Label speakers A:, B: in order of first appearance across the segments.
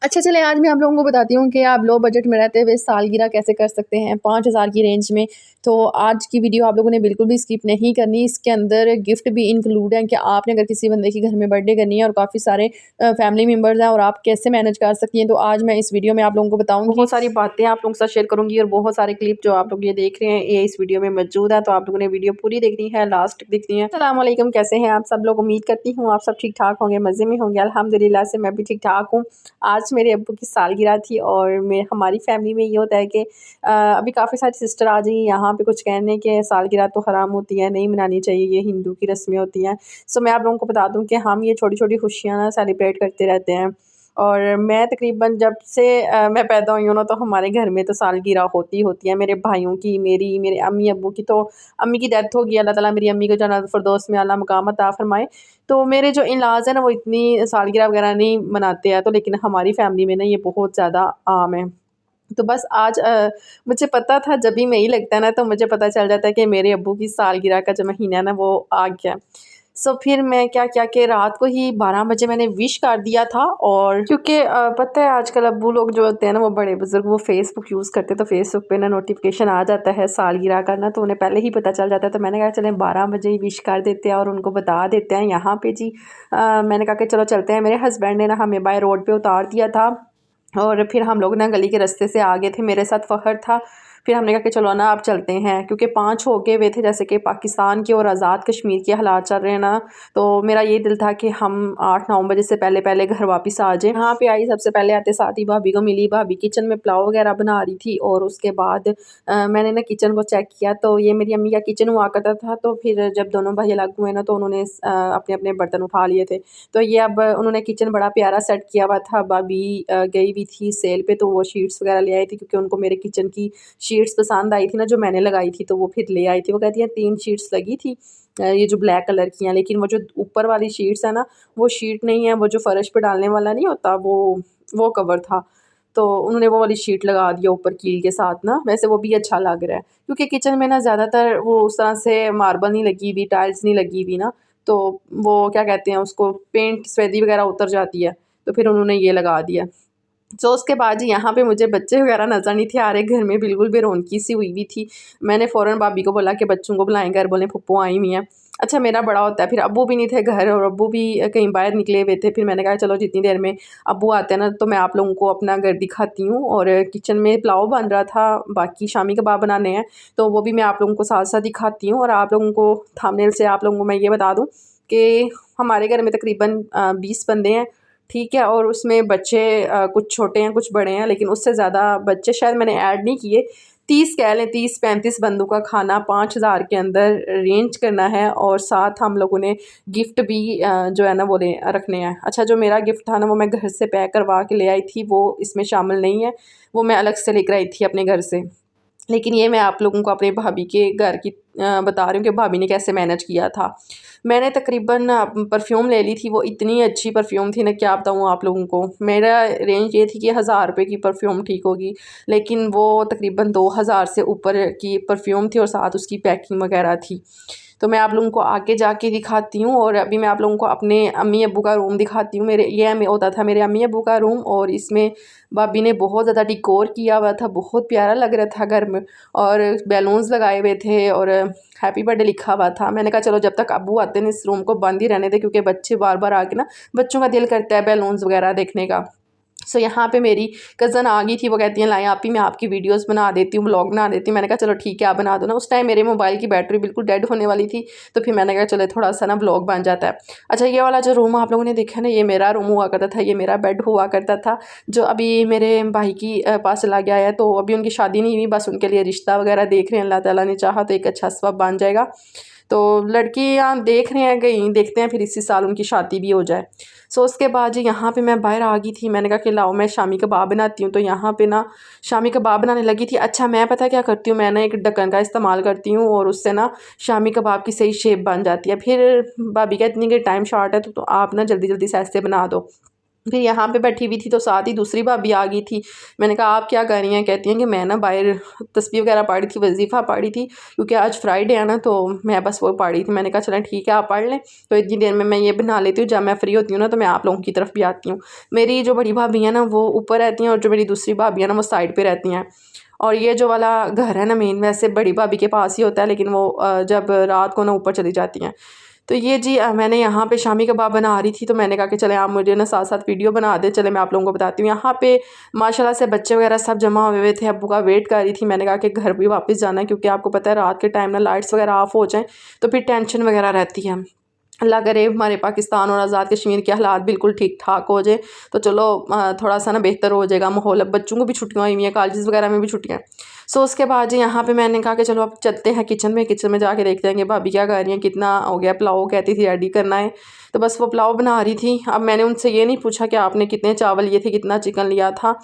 A: अच्छा चलें, आज मैं आप लोगों को बताती हूँ कि आप लो बजट में रहते हुए सालगिरह कैसे कर सकते हैं 5000 की रेंज में। तो आज की वीडियो आप लोगों ने बिल्कुल भी स्किप नहीं करनी। इसके अंदर गिफ्ट भी इंक्लूड है कि आपने अगर किसी बंदे के घर में बर्थडे करनी है और काफ़ी सारे फैमिली मेंबर्स हैं और आप कैसे मैनेज कर सकती हैं। तो आज मैं इस वीडियो में आप लोगों को बताऊँगी, बहुत सारी बातें आप लोगों के साथ शेयर करूँगी और बहुत सारे क्लिप जो आप लोग ये देख रहे हैं ये इस वीडियो में मौजूद है। तो आप लोगों ने वीडियो पूरी देखनी है, लास्ट तक देखनी है। अस्सलाम वालेकुम, कैसे हैं आप सब लोग? उम्मीद करती हूँ आप सब ठीक ठाक होंगे, मज़े में होंगे। अल्हम्दुलिल्लाह से मैं भी ठीक ठाक हूँ। आज मेरे अब्बू की सालगिरह थी और मैं हमारी फैमिली में ये होता है कि अभी काफ़ी सारी सिस्टर आ जाएंगी यहाँ पे कुछ कहने के सालगिरह तो हराम होती है, नहीं मनानी चाहिए, ये हिंदू की रस्में होती हैं। सो मैं आप लोगों को बता दूं कि हम ये छोटी छोटी खुशियाँ ना सेलिब्रेट करते रहते हैं। और मैं तकरीबन जब से मैं पैदा हुई हूँ ना तो हमारे घर में तो सालगिरह होती है मेरे भाइयों की, मेरी, मेरे अम्मी अब्बू की। तो अम्मी की डेथ हो गई, अल्लाह ताला मेरी अम्मी को जन्नत फ़िरदौस में आला मकाम अता फ़रमाए। तो मेरे जो इन-लॉज़ हैं ना वो इतनी सालगिरह वगैरह नहीं मनाते हैं, तो लेकिन हमारी फैमिली में ना ये बहुत ज़्यादा आम है। तो बस आज मुझे पता था जब भी मई लगता है ना तो मुझे पता चल जाता है कि मेरे अब्बू की सालगिरह का जो महीना है ना वो आ गया। सो फिर मैं क्या किया कि रात को ही 12 बजे मैंने विश कर दिया था। और क्योंकि पता है आजकल अब्बू लोग जो होते हैं ना वो बड़े बुज़ुर्ग वो फ़ेसबुक यूज़ करते हैं, तो फ़ेसबुक पे ना नोटिफ़िकेशन आ जाता है सालगिरह का ना, तो उन्हें पहले ही पता चल जाता है। तो मैंने कहा चलें 12 बजे ही विश कर देते हैं और उनको बता देते हैं यहाँ पे जी। मैंने कहा कि चलो चलते हैं। मेरे हस्बैंड ने ना हमें बाय रोड पे उतार दिया था और फिर हम लोग ना गली के रास्ते से आ गए थे, मेरे साथ फ़खर था। फिर हमने कहा कि चलो ना अब चलते हैं, क्योंकि 5 हो गए हुए थे जैसे कि पाकिस्तान के और आज़ाद कश्मीर के हालात चल रहे हैं ना। तो मेरा ये दिल था कि हम 8-9 बजे से पहले-पहले घर वापस आ जाएँ। यहाँ पे आई, सबसे पहले आते साथ ही भाभी को मिली। भाभी किचन में पुलाव वगैरह बना रही थी और उसके बाद मैंने ना किचन को चेक किया तो ये मेरी अम्मी का किचन हुआ करता था। तो फिर जब दोनों भाई अलग हुए ना तो उन्होंने अपने-अपने बर्तन उठा लिए थे। तो ये अब उन्होंने किचन बड़ा प्यारा सेट किया हुआ था। भाभी गई हुई थी सेल पे तो वो शीट्स वगैरह ले आई थी, क्योंकि उनको मेरे किचन की शीट्स पसंद आई थी ना जो मैंने लगाई थी, तो वो फिर ले आई थी। वो कहती है 3 शीट्स लगी थी ये जो ब्लैक कलर की हैं, लेकिन वो जो ऊपर वाली शीट्स है ना वो शीट नहीं है, वो जो फ़र्श पे डालने वाला नहीं होता वो कवर था। तो उन्होंने वो वाली शीट लगा दिया ऊपर कील के साथ ना, वैसे वो भी अच्छा लग रहा है। क्योंकि किचन में ना ज़्यादातर वो उस तरह से मार्बल नहीं लगी हुई, टाइल्स नहीं लगी हुई ना, तो वो क्या कहते हैं उसको, पेंट स्वेदी वगैरह उतर जाती है, तो फिर उन्होंने ये लगा दिया। तो उसके बाद जी यहाँ पे मुझे बच्चे वगैरह नज़र नहीं थे आ रहे, घर में बिल्कुल भी रौनकी सी हुई हुई थी। मैंने फ़ौरन भाभी को बोला कि बच्चों को बुलाएँ घर, बोले फूफू आई हुई हैं। अच्छा मेरा बड़ा होता है, फिर अब्बू भी नहीं थे घर और अब्बू भी कहीं बाहर निकले हुए थे। फिर मैंने कहा चलो जितनी देर में अब्बू आते हैं ना तो मैं आप लोगों को अपना घर दिखाती हूँ। और किचन में पुलाव बन रहा था, बाकी शामी कबाब बनाने हैं, तो वो भी मैं आप लोगों को साथ-साथ दिखाती हूँ। और आप लोगों को थंबनेल से आप लोगों को मैं ये बता दूँ कि हमारे घर में तकरीबन 20 बंदे हैं, ठीक है? और उसमें बच्चे कुछ छोटे हैं, कुछ बड़े हैं, लेकिन उससे ज़्यादा बच्चे शायद मैंने ऐड नहीं किए। 30 कह लें, 30-35 बंदों का खाना 5000 के अंदर अरेंज करना है और साथ हम लोगों ने गिफ्ट भी जो है ना वो रखने हैं। अच्छा जो मेरा गिफ्ट था ना वो मैं घर से पैक करवा के ले आई थी, वो इसमें शामिल नहीं है, वो मैं अलग से लेकर आई थी अपने घर से। लेकिन ये मैं आप लोगों को अपने भाभी के घर की बता रही हूँ कि भाभी ने कैसे मैनेज किया था। मैंने तकरीबन परफ्यूम ले ली थी, वो इतनी अच्छी परफ्यूम थी ना क्या बताऊँ आप लोगों को। मेरा रेंज ये थी कि 1000 रुपये की परफ्यूम ठीक होगी, लेकिन वो तकरीबन 2000 से ऊपर की परफ्यूम थी और साथ उसकी पैकिंग वगैरह थी। तो मैं आप लोगों को आगे जाके दिखाती हूँ और अभी मैं आप लोगों को अपने अम्मी अब्बू का रूम दिखाती हूँ। मेरे ये होता था मेरे अम्मी अब्बू का रूम और इसमें भाभी ने बहुत ज़्यादा डेकोर किया हुआ था, बहुत प्यारा लग रहा था घर में। और बैलून्स लगाए हुए थे और हैप्पी बर्थडे लिखा हुआ था। मैंने कहा चलो जब तक अब्बू आते हैं इस रूम को बंद ही रहने दें, क्योंकि बच्चे बार-बार आके ना, बच्चों का दिल करता है बैलून्स वगैरह देखने का। सो यहाँ पे मेरी कज़न आ गई थी, वो कहती हैं लाएँ आप ही मैं आपकी वीडियोस बना देती हूँ, व्लॉग बना देती हूँ। मैंने कहा चलो ठीक है आप बना दो ना। उस टाइम मेरे मोबाइल की बैटरी बिल्कुल डेड होने वाली थी, तो फिर मैंने कहा चलो थोड़ा सा ना व्लॉग बन जाता है। अच्छा ये वाला जो रूम आप लोगों ने देखा ना, ये मेरा रूम हुआ करता था, ये मेरा बेड हुआ करता था, जो अभी मेरे भाई की पास चला गया है। तो अभी उनकी शादी नहीं हुई, बस उनके लिए रिश्ता वगैरह देख रहे हैं, अल्लाह ताला ने चाहा तो एक अच्छा सबब बन जाएगा। तो लड़कियाँ देख रहे हैं, कहीं देखते हैं फिर इसी साल उनकी शादी भी हो जाए। सो उसके बाद जी यहाँ पे मैं बाहर आ गई थी, मैंने कहा कि लाओ मैं शामी कबाब बनाती हूँ। तो यहाँ पे ना शामी कबाब बनाने लगी थी। अच्छा मैं पता है क्या करती हूँ, मैं ना एक ढक्कन का इस्तेमाल करती हूँ और उससे ना शामी कबाब की सही शेप बन जाती है। फिर भाभी कहती हैं कि टाइम शॉर्ट है तो आप ना जल्दी जल्दी से ऐसे बना दो। फिर यहाँ पे बैठी हुई थी तो साथ ही दूसरी भाभी आ गई थी। मैंने कहा आप क्या कर रही हैं? कहती हैं कि मैं ना बाहर तस्बीह वगैरह पढ़ी थी, वजीफ़ा पढ़ी थी, क्योंकि आज फ्राइडे है ना, तो मैं बस वो पढ़ी थी। मैंने कहा चलें ठीक है आप पढ़ लें, तो इतनी देर में मैं ये बना लेती हूँ, जब मैं फ्री होती हूँ ना तो मैं आप लोगों की तरफ भी आती हूँ। मेरी जो बड़ी भाभी है ना वो ऊपर रहती हैं और जो मेरी दूसरी भाभी है ना वो साइड पर रहती हैं। और ये जो वाला घर है ना मेन, वैसे बड़ी भाभी के पास ही होता है, लेकिन वो जब रात को ना ऊपर चली जाती हैं। तो ये जी मैंने यहाँ पे शामी कबाब बना रही थी, तो मैंने कहा कि चले आप मुझे ना साथ साथ वीडियो बना दें। चले मैं आप लोगों को बताती हूँ। यहाँ पे माशाल्लाह से बच्चे वगैरह सब जमा हुए थे, अब्बू का वेट कर रही थी। मैंने कहा कि घर भी वापस जाना है, क्योंकि आपको पता है रात के टाइम ना लाइट्स वगैरह ऑफ हो जाएँ तो फिर टेंशन वगैरह रहती है। अल्लाह करे हमारे पाकिस्तान और आज़ाद कश्मीर के हालात बिल्कुल ठीक ठाक हो जाए, तो चलो थोड़ा सा ना बेहतर हो जाएगा माहौल। अब बच्चों को भी छुट्टियाँ हुई हैं, कॉलेजेस वगैरह में भी छुट्टियाँ हैं। सो उसके बाद जी यहाँ पे मैंने कहा कि चलो अब चलते हैं किचन में जाके देखते हैं कि भाभी क्या कर रही हैं, कितना हो गया पुलाव। कहती थी रेडी करना है, तो बस वो पुलाव बना रही थी। अब मैंने उनसे ये नहीं पूछा कि आपने कितने चावल लिए थे, कितना चिकन लिया था,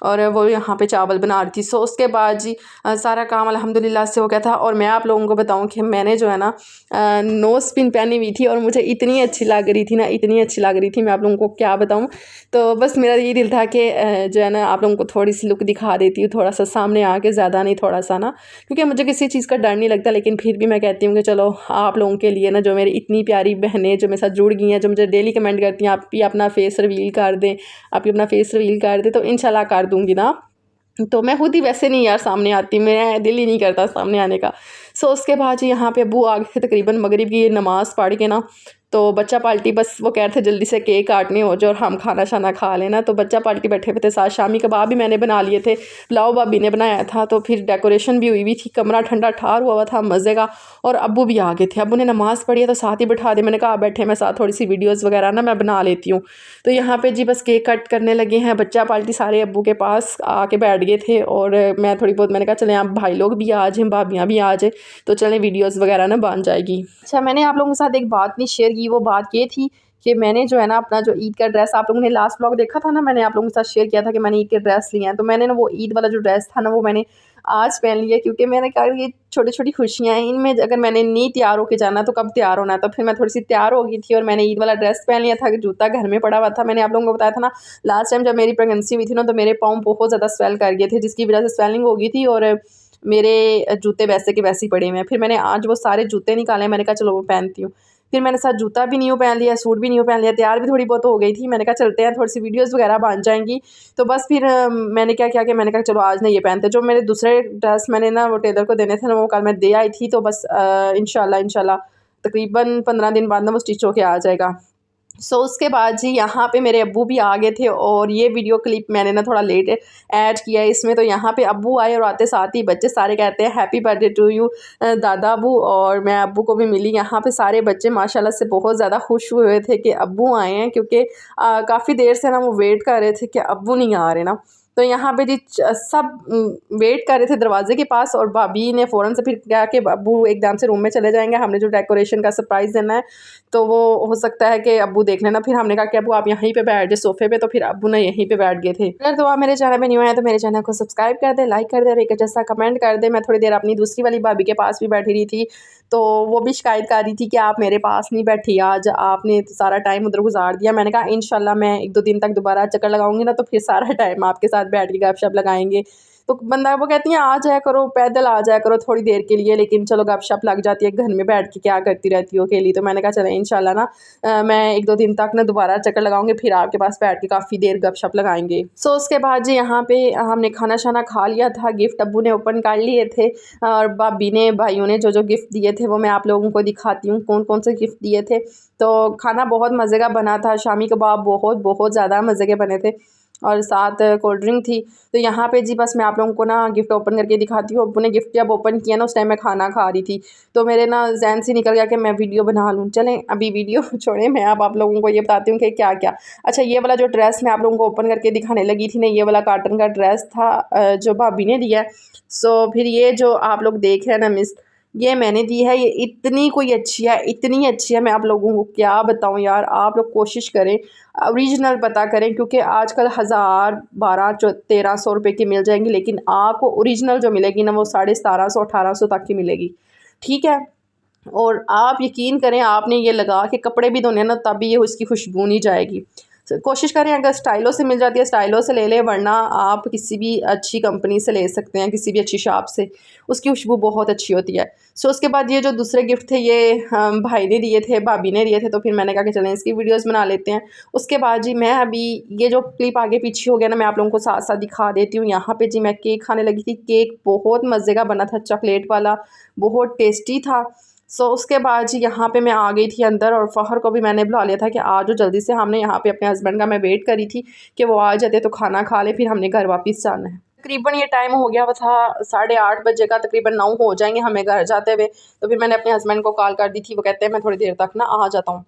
A: और वो यहाँ पे चावल बना रही थी। सो उसके बाद जी सारा काम अल्हम्दुलिल्लाह से हो गया था। और मैं आप लोगों को बताऊँ कि मैंने जो है ना नोज़ पिन पहनी हुई थी, और मुझे इतनी अच्छी लग रही थी ना, इतनी अच्छी लग रही थी, मैं आप लोगों को क्या बताऊँ। तो बस मेरा ये दिल था कि जो है ना आप लोगों को थोड़ी सी लुक दिखा देती हूँ, थोड़ा सा सामने आके, ज़्यादा नहीं थोड़ा सा ना, क्योंकि मुझे किसी चीज़ का डर नहीं लगता, लेकिन फिर भी मैं कहती हूँ कि चलो आप लोगों के लिए ना, जो मेरी इतनी प्यारी बहनें जो मेरे साथ जुड़ गई हैं, जो मुझे डेली कमेंट करती हैं आप भी अपना फेस रिवील कर दें, आप भी अपना फेस रिवील कर दें, तो इंशाल्लाह कर दूँगी ना। तो मैं खुद ही वैसे नहीं यार सामने आती, मेरा दिल ही नहीं करता सामने आने का। सो उसके बाद जी यहाँ पे अब्बू आ गए थे तकरीबन मगरिब की नमाज़ पढ़ के ना, तो बच्चा पार्टी बस वो कह रहे थे जल्दी से केक काटनी हो जाए और हम खाना शाना खा लेना। तो बच्चा पार्टी बैठे हुए थे साथ, शामी कबाब भी मैंने बना लिए थे, पुलाव भाभी ने बनाया था, तो फिर डेकोरेशन भी हुई हुई थी, कमरा ठंडा ठार हुआ हुआ था मज़े का। और अब्बू भी आ गए थे, अब्बू ने नमाज़ पढ़ी है तो साथ ही बैठा दे। मैंने कहा आप बैठे, मैं साथ थोड़ी सी वीडियोज़ वगैरह ना मैं बना लेती हूँ। तो यहाँ पे जी बस केक कट करने लगे हैं, बच्चा पार्टी सारे अब्बू के पास आके बैठ गए थे, और मैं थोड़ी बहुत, मैंने कहा चलें आप भाई लोग भी आ जाएँ, भाभियाँ भी आ जाए, तो चलें वीडियोज़ वगैरह ना बन जाएगी। अच्छा, मैंने आप लोगों के साथ एक बात नहीं शेयर की, वो बात ये थी कि मैंने जो है ना अपना जो ईद का ड्रेस, आप लोगों ने लास्ट व्लॉग देखा था ना, मैंने आप लोगों के साथ शेयर किया था कि मैंने ईद के ड्रेस लिए हैं, तो मैंने ना वो ईद वाला जो ड्रेस था ना वो मैंने आज पहन लिया, क्योंकि मैंने कहा ये छोटी छोटी खुशियाँ हैं, इनमें अगर मैंने नहीं तैयार होके जाना तो कब तैयार होना है। तो फिर मैं थोड़ी सी तैयार हो गई थी और मैंने ईद वाला ड्रेस पहन लिया था, जूता घर में पड़ा हुआ था। मैंने आप लोगों को बताया था ना लास्ट टाइम जब मेरी प्रेगनेंसी हुई थी ना, तो मेरे पाँव बहुत ज़्यादा स्वेल कर गए थे, जिसकी वजह से स्वेलिंग हो गई थी, और मेरे जूते वैसे के वैसे ही पड़े हुए हैं। फिर मैंने आज वो सारे जूते निकाले, मैंने कहा चलो वो पहनती हूँ। फिर मैंने साथ जूता भी न्यू पहन लिया, सूट भी न्यू पहन लिया, तैयार भी थोड़ी बहुत हो गई थी। मैंने कहा चलते हैं, थोड़ी सी वीडियोज़ वगैरह बन जाएँगी। तो बस फिर मैंने क्या किया कि मैंने कहा चलो आज ना ये पहनते हैं। जो मेरे दूसरे ड्रेस मैंने ना वो टेलर को देने थे ना, वो कल मैं दे आई थी, तो बस इंशाल्लाह तकरीबन 15 दिन बाद ना वो स्टिच होके आ जाएगा। सो उसके बाद जी यहाँ पे मेरे अब्बू भी आ गए थे, और ये वीडियो क्लिप मैंने ना थोड़ा लेट ऐड किया है इसमें। तो यहाँ पे अब्बू आए और आते साथ ही बच्चे सारे कहते हैं हैप्पी बर्थडे टू यू दादा अब्बू, और मैं अब्बू को भी मिली। यहाँ पे सारे बच्चे माशाल्लाह से बहुत ज़्यादा खुश हुए थे कि अब्बू आए हैं, क्योंकि काफ़ी देर से ना वो वेट कर रहे थे कि अब्बू नहीं आ रहे ना। तो यहाँ पे जी सब वेट कर रहे थे दरवाजे के पास, और भाभी ने फ़ौरन से फिर क्या कि अब्बू एकदम से रूम में चले जाएंगे, हमने जो डेकोरेशन का सरप्राइज़ देना है, तो वो हो सकता है कि अब्बू देख लेना। फिर हमने कहा कि अब्बू आप यहीं पे बैठ जाए सोफ़े पे, तो फिर अब्बू ना यहीं पे बैठ गए थे। अगर तो आप मेरे चैनल पे न्यू हैं तो मेरे चैनल को सब्सक्राइब कर दें, लाइक कर दें, और एक जैसा कमेंट कर दें। मैं थोड़ी देर अपनी दूसरी वाली भाभी के पास भी बैठी रही थी, तो वो भी शिकायत कर रही थी कि आप मेरे पास नहीं बैठी, आज आपने तो सारा टाइम उधर गुजार दिया। मैंने कहा इंशाल्लाह मैं 1-2 दिन तक दोबारा चक्कर लगाऊंगी ना, तो फिर सारा टाइम आपके साथ बैठ के गपशप लगाएंगे। तो बंदा वो कहती हैं आ जाया करो, पैदल आ जाया करो थोड़ी देर के लिए, लेकिन चलो गपशप लग जाती है, घर में बैठ के क्या करती रहती हो अकेली। तो मैंने कहा चलें इंशाल्लाह ना मैं 1-2 दिन तक ना दोबारा चक्कर लगाऊंगी, फिर आपके पास बैठ के काफ़ी देर गपशप लगाएंगे। सो उसके बाद जी यहाँ पे हमने खाना शाना खा लिया था, गिफ्ट अब्बू ने ओपन कर लिए थे, और भाभी ने भाइयों ने जो जो गिफ्ट दिए थे वो मैं आप लोगों को दिखाती हूँ कौन कौन से गिफ्ट दिए थे। तो खाना बहुत मज़े का बना था, शामी कबाब बहुत बहुत ज़्यादा मज़े के बने थे, और साथ कोल्ड ड्रिंक थी। तो यहाँ पे जी बस मैं आप लोगों को ना गिफ्ट ओपन करके दिखाती हूँ। अब्बू ने गिफ्ट जब ओपन किया ना उस टाइम मैं खाना खा रही थी, तो मेरे ना ज़हन से निकल गया कि मैं वीडियो बना लूँ। चलें अभी वीडियो छोड़ें, मैं अब आप लोगों को ये बताती हूँ कि क्या क्या। अच्छा, ये वाला जो ड्रेस मैं आप लोगों को ओपन करके दिखाने लगी थी ना, ये वाला कॉटन का ड्रेस था जो भाभी ने दिया है। सो फिर ये जो आप लोग देख रहे हैं ना मिस, ये मैंने दी है। ये इतनी कोई अच्छी है, इतनी अच्छी है, मैं आप लोगों को क्या बताऊँ यार। आप लोग कोशिश करें ओरिजिनल पता करें, क्योंकि आजकल 1000, 1200, 1300 रुपये की मिल जाएंगी, लेकिन आपको ओरिजिनल जो मिलेगी ना वो 1750, 1800 तक की मिलेगी। ठीक है, और आप यकीन करें आपने ये लगा के कपड़े भी धोने ना तभी ये उसकी खुशबू नहीं जाएगी। कोशिश करें अगर स्टाइलो से मिल जाती है स्टाइलो से ले लें, वरना आप किसी भी अच्छी कंपनी से ले सकते हैं, किसी भी अच्छी शॉप से, उसकी खुशबू बहुत अच्छी होती है। सो उसके बाद ये जो दूसरे गिफ्ट थे ये भाई ने दिए थे, भाभी ने दिए थे, तो फिर मैंने कहा कि चलें इसकी वीडियोस बना लेते हैं। उसके बाद जी मैं अभी ये जो क्लिप आगे पीछे हो गया ना, मैं आप लोगों को साथ साथ दिखा देती हूँ। यहाँ पे जी मैं केक खाने लगी थी। केक बहुत मज़े का बना था, चॉकलेट वाला, बहुत टेस्टी था। सो उसके बाद जी यहाँ पे मैं आ गई थी अंदर, और फ़हर को भी मैंने बुला लिया था कि आ जाओ जल्दी से। हमने यहाँ पे अपने हस्बैंड का मैं वेट करी थी कि वो आ जाते तो खाना खा ले, फिर हमने घर वापस जाना है। तकरीबन ये टाइम हो गया हुआ था 8:30 बजे का, तकरीबन 9 हो जाएंगे हमें घर जाते हुए। तो फिर मैंने अपने हस्बैंड को कॉल कर दी थी, वो कहते हैं मैं थोड़ी देर तक ना आ जाता हूँ।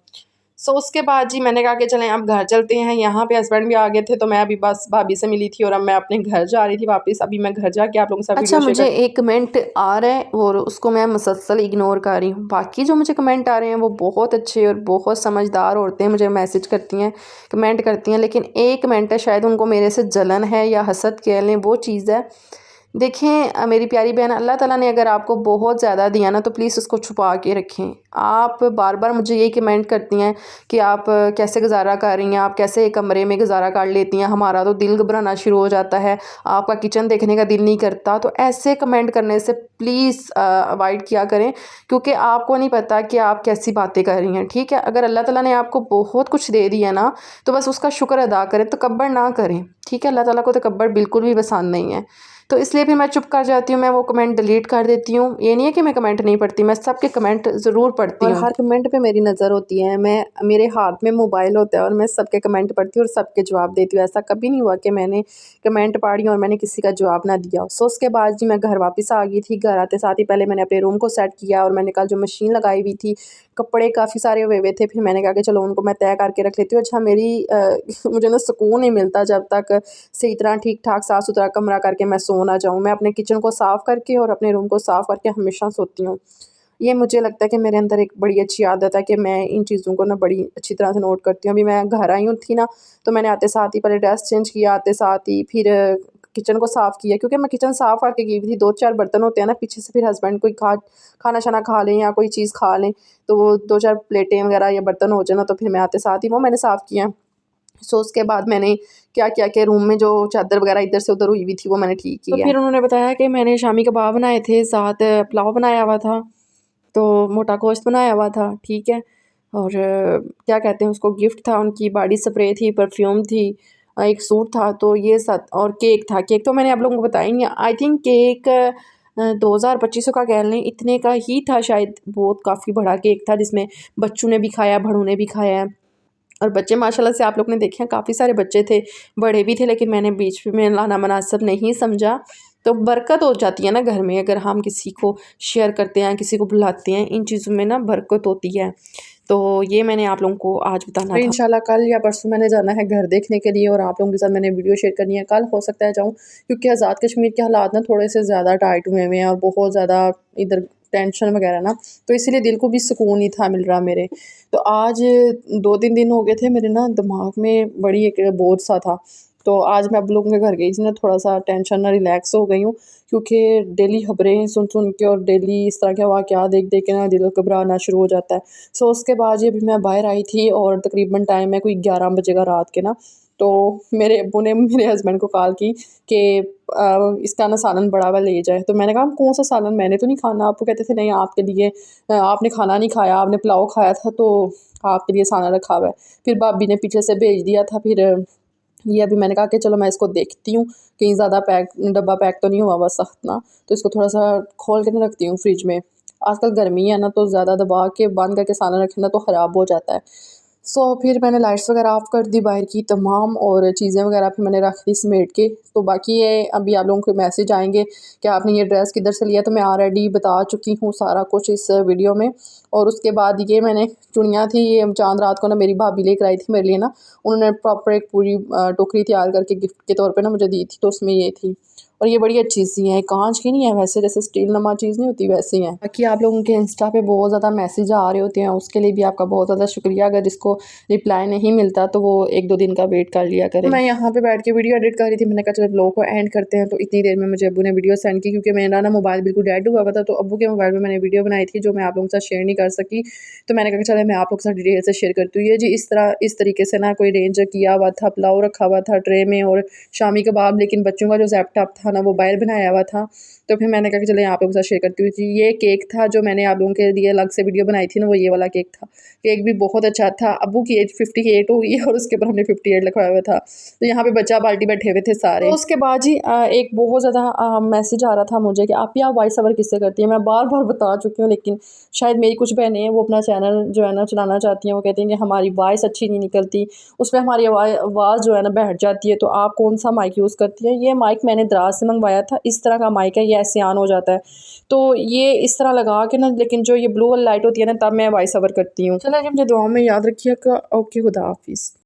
A: सो उसके बाद जी मैंने कहा कि चलें अब घर चलते हैं। यहाँ पे हस्बैंड भी आ गए थे, तो मैं अभी बस भाभी से मिली थी और अब मैं अपने घर जा रही थी वापस। अभी मैं घर जाके आप लोगों के साथ
B: अच्छा,
A: वीडियो शेयर
B: मुझे
A: कर।
B: एक कमेंट आ रहा है और उसको मैं मुसलसल इग्नोर कर रही हूँ। बाकी जो मुझे कमेंट आ रहे हैं वो बहुत अच्छे और बहुत समझदार औरतें मुझे मैसेज करती हैं, कमेंट करती हैं, लेकिन एक कमेंट है, शायद उनको मेरे से जलन है या हसद कह लें, वो चीज़ है। देखें मेरी प्यारी बहन, अल्लाह ताला ने अगर आपको बहुत ज़्यादा दिया ना, तो प्लीज़ उसको छुपा के रखें। आप बार बार मुझे यही कमेंट करती हैं कि आप कैसे गुजारा कर रही हैं, आप कैसे एक कमरे में गुजारा कर लेती हैं, हमारा तो दिल घबराना शुरू हो जाता है, आपका किचन देखने का दिल नहीं करता। तो ऐसे कमेंट करने से प्लीज़ अवॉइड किया करें, क्योंकि आपको नहीं पता कि आप कैसी बातें कर रही हैं। ठीक है, अगर अल्लाह ताला ने आपको बहुत कुछ दे दिया ना, तो बस उसका शुक्र अदा करें, तकब्बर ना करें। ठीक है, अल्लाह ताला को तकब्बर बिल्कुल भी पसंद नहीं है। तो इसलिए भी मैं चुप कर जाती हूँ, मैं वो कमेंट डिलीट कर देती हूँ। ये नहीं है कि मैं कमेंट नहीं पढ़ती, मैं सबके कमेंट ज़रूर पढ़ती
A: और
B: हूँ।
A: हर कमेंट पे मेरी नज़र होती है। मैं मेरे हाथ में मोबाइल होता है और मैं सबके कमेंट पढ़ती हूँ और सबके जवाब देती हूँ। ऐसा कभी नहीं हुआ कि मैंने कमेंट पढ़ी और मैंने किसी का जवाब ना दिया हो। सो उसके बाद जी मैं घर वापस आ गई थी। घर आते साथ ही पहले मैंने अपने रूम को सेट किया, और मैंने कल जो मशीन लगाई हुई थी, कपड़े काफ़ी सारे हुए हुए थे, फिर मैंने कहा कि चलो उनको मैं तय करके रख लेती हूँ। अच्छा मुझे ना सुकून नहीं मिलता जब तक सही तरह ठीक ठाक साफ़ सुथरा कमरा करके मैं सो ना जाऊँ। मैं अपने किचन को साफ़ करके और अपने रूम को साफ़ करके हमेशा सोती हूँ। ये मुझे लगता है कि मेरे अंदर एक बड़ी अच्छी आदत है कि मैं इन चीज़ों को ना बड़ी अच्छी तरह से नोट करती हूँ। अभी मैं घर आई हूँ थी ना, तो मैंने आते साथ ही पहले ड्रेस चेंज किया, आते साथ ही फिर किचन को साफ़ किया, क्योंकि मैं किचन साफ़ करके गई हुई थी। 2-4 बर्तन होते हैं ना, पीछे से फिर हस्बैंड कोई खाना शाना खा लें या कोई चीज़ खा लें, तो वो 2-4 प्लेटें वगैरह या बर्तन हो जाए ना, तो फिर मैं आते साथ ही वो मैंने साफ़ किया। सो उसके बाद मैंने क्या किया कि रूम में जो चादर वगैरह इधर से उधर हुई हुई थी, वो मैंने ठीक
B: तो
A: की है।
B: फिर उन्होंने बताया कि मैंने शामी कबाब बनाए थे, साथ पुलाव बनाया हुआ था, तो मोटा गोश्त बनाया हुआ था। ठीक है, और क्या कहते हैं उसको, गिफ्ट था, उनकी बॉडी स्प्रे थी, परफ्यूम थी, एक सूट था, तो ये सब, और केक था। केक तो मैंने आप लोगों को बताया ही नहीं। आई थिंक केक 2,000-2,500 का कह लें, इतने का ही था शायद। बहुत काफ़ी बड़ा केक था, जिसमें बच्चों ने भी खाया, बड़ों ने भी खाया है। और बच्चे माशाल्लाह से आप लोग ने देखे हैं, काफ़ी सारे बच्चे थे, बड़े भी थे, लेकिन मैंने बीच में लाना मुनासिब नहीं समझा। तो बरकत हो जाती है ना घर में, अगर हम किसी को शेयर करते हैं, किसी को बुलाते हैं, इन चीज़ों में ना बरकत होती है। तो ये मैंने आप लोगों को आज बताना
A: और
B: था।
A: इंशाल्लाह कल या परसों मैंने जाना है घर देखने के लिए, और आप लोगों के साथ मैंने वीडियो शेयर करनी है। कल हो सकता है जाऊँ, क्योंकि आज़ाद कश्मीर के हालात ना थोड़े से ज़्यादा टाइट हुए हुए हैं और बहुत ज़्यादा इधर टेंशन वगैरह ना, तो इसीलिए दिल को भी सुकून नहीं था मिल रहा मेरे। तो आज 2-3 दिन हो गए थे मेरे ना दिमाग में बड़ी एक बोझ सा था। तो आज मैं आप लोगों के घर गई थी ना, थोड़ा-सा टेंशन ना रिलैक्स हो गई हूँ, क्योंकि डेली खबरें सुन-सुन के और डेली इस तरह के वाक़यात देख-देख के ना दिल घबराना शुरू हो जाता है। सो उसके बाद ये अभी मैं बाहर आई थी और तकरीबन टाइम है कोई 11 बजे का रात के ना, तो मेरे अब्बू ने मेरे हस्बैंड को कॉल की कि इसका ना सालन बड़ा हुआ ले जाए। तो मैंने कहा कौन सा सालन, मैंने तो नहीं खाना। अब्बू कहते थे नहीं आपके लिए, आपने खाना नहीं खाया, आपने पुलाव खाया था, तो आपके लिए सालन रखा हुआ है। फिर भाभी ने पीछे से भेज दिया था। फिर ये अभी मैंने कहा कि चलो मैं इसको देखती हूँ, कहीं ज़्यादा डब्बा पैक तो नहीं हुआ हुआ सख्त ना, तो इसको थोड़ा-सा खोल के ना रखती हूँ फ्रिज में। आजकल गर्मी है ना, तो ज़्यादा दबा के बंद करके सालन रखें ना तो ख़राब हो जाता है। सो फिर मैंने लाइट्स वगैरह ऑफ़ कर दी बाहर की तमाम, और चीज़ें वगैरह फिर मैंने रख दी समेट के। तो बाकी ये अभी आप लोगों के मैसेज आएँगे कि आपने ये ड्रेस किधर से लिया, तो मैं ऑलरेडी बता चुकी हूँ सारा कुछ इस वीडियो में। और उसके बाद ये मैंने चूड़ियाँ थी, ये चाँद रात को ना मेरी भाभी लेकर आई थी मेरे लिए ना, उन्होंने प्रॉपर एक पूरी टोकरी तैयार करके गिफ्ट के तौर पे ना मुझे दी थी, तो उसमें ये थी। और ये बड़ी अच्छी सी हैं, कांच की नहीं है वैसे, जैसे स्टील नमा चीज़ नहीं होती वैसे ही हैं। बाकी आप लोगों के इंस्टा पे बहुत ज़्यादा मैसेज आ रहे होते हैं, उसके लिए भी आपका बहुत ज़्यादा शुक्रिया। अगर जिसको रिप्लाई नहीं मिलता तो वो 1-2 दिन का वेट कर लिया करें। मैं यहाँ पे बैठ के वीडियो एडिट कर रही थी, मैंने कहा चलो व्लॉग को एंड करते हैं। तो इतनी देर में मुझे अब्बू ने वीडियो सेंड की, क्योंकि मेरा ना मोबाइल बिल्कुल डेड हुआ था, तो अब्बू के मोबाइल में मैंने वीडियो बनाई थी जो मैं आप लोगों के साथ शेयर नहीं कर सकी। तो मैंने कहा चलो मैं आप लोगों के साथ डिटेल से शेयर करती हूँ। ये जी इस तरीके से ना कोई रेंज किया हुआ था, पुलाव रखा हुआ था ट्रे में और शामी कबाब, लेकिन बच्चों का जो ज़ैप्टॉप था ना वो बाहर बनाया हुआ था। तो फिर मैंने कहा कि चलिए आप लोगों के साथ शेयर करती हूँ जी। ये केक था जो मैंने आप लोगों के लिए अलग से वीडियो बनाई थी ना, वो ये वाला केक था। केक भी बहुत अच्छा था। अब्बू की एज 58 हो गई है और उसके ऊपर हमने 58 लिखवाया हुआ था। तो यहाँ पे बच्चा पार्टी बैठे हुए थे सारे। तो उसके बाद जी एक बहुत ज़्यादा मैसेज आ रहा था मुझे कि आप या वॉइस ओवर किससे करती हैं। मैं बार बार बता चुकी हूँ, लेकिन शायद मेरी कुछ बहनें हैं वो अपना चैनल जो है ना चलाना चाहती हैं। वो कहती हैं कि हमारी वॉइस अच्छी नहीं निकलती, उसमें हमारी आवाज़ जो है ना बैठ जाती है। तो आप कौन सा माइक यूज़ करती हैं? ये माइक मैंने दराज से मंगवाया था, इस तरह का माइक है, ये ऐसे ऑन हो जाता है। तो ये इस तरह लगा के ना, लेकिन जो ये ब्लू वाली लाइट होती है ना तब मैं वॉइस ओवर करती हूँ। चलो जी, मुझे दुआओं में याद रखिएगा। ओके, खुदा हाफिज़।